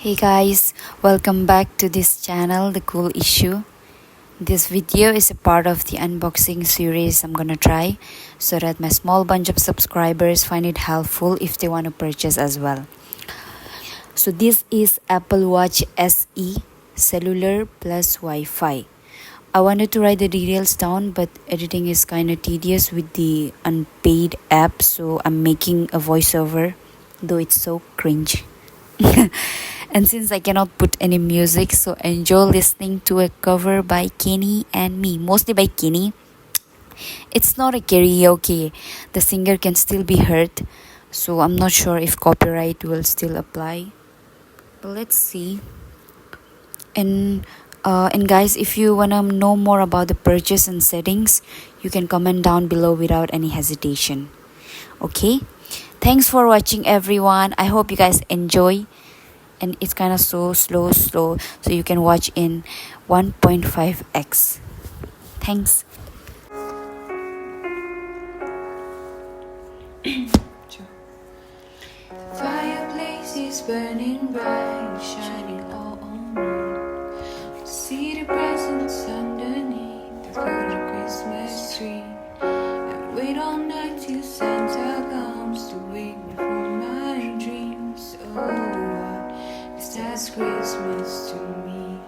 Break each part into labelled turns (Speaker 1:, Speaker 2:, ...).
Speaker 1: Hey guys, welcome back to this channel, The Cool Issue. This video is a part of the unboxing series I'm gonna try so that my small bunch of subscribers find it helpful if they want to purchase as well. So this is Apple Watch SE cellular plus Wi-Fi. I wanted to write the details down, but editing is kind of tedious with the unpaid app, so I'm making a voiceover, though it's so cringe. And since I cannot put any music, so enjoy listening to a cover by Kenny and me, mostly by Kenny. It's not a karaoke, the singer can still be heard, so I'm not sure if copyright will still apply. But let's see. And guys, if you wanna know more about the purchase and settings, you can comment down below without any hesitation. Okay? Thanks for watching everyone. I hope you guys enjoy. And it's kind of so slow, so you can watch in 1.5x. Thanks.
Speaker 2: Fireplace is burning bright, shining all on me. See the presents underneath the golden Christmas tree. And wait all night till Santa comes to wake me from my dreams. Oh, what is that Christmas to me?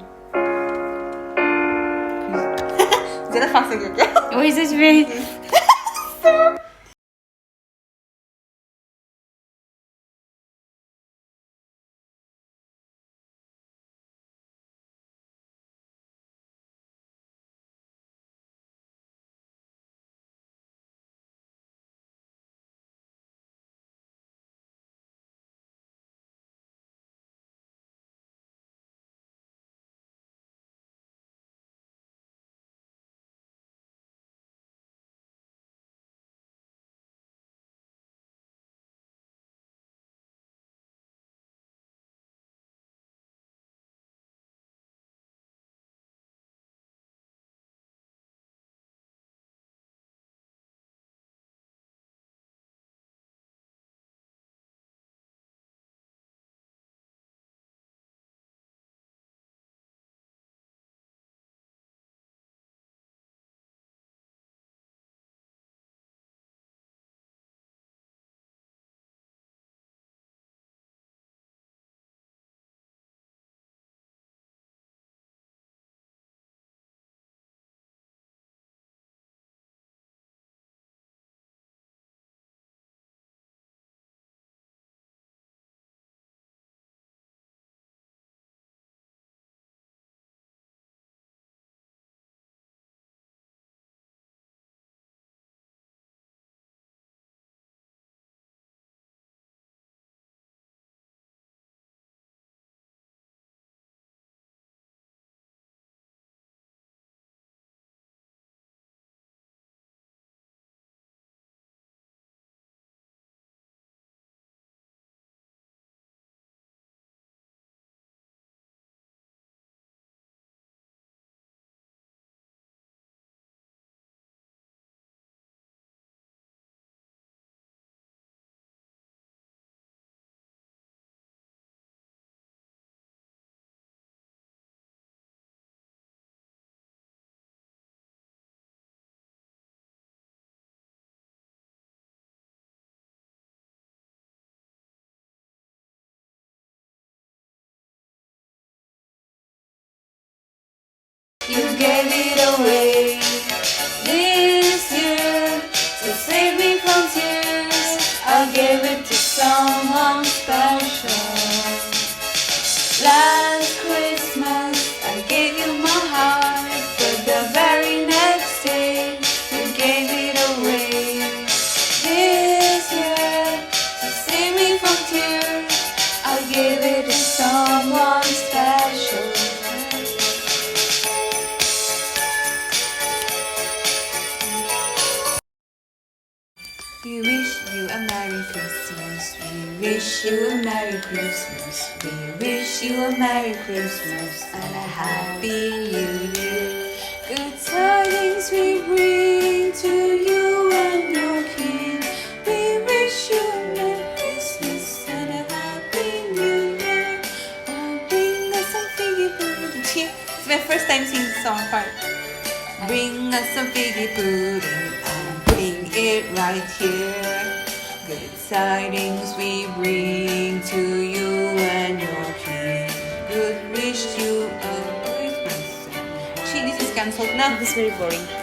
Speaker 2: 你真的放声给我。
Speaker 1: 我也在这边。
Speaker 2: You gave it away this year to save me from tears. I gave it to someone special. Last Christmas I gave you my heart, but the very next day you gave it away. This year to save me from tears, I gave it to someone special. We wish you a Merry Christmas. We wish you a Merry Christmas. We wish you a Merry Christmas and a Happy New Year. Good tidings we bring to you and your King. We wish you a Merry Christmas and a Happy New Year. Oh, my first time singing the song part. Bring us some figgy pudding and bring it right here. Good tidings we bring to you and your king. Good wish you a Christmas. Gee, this is cancelled now.
Speaker 1: This is very boring.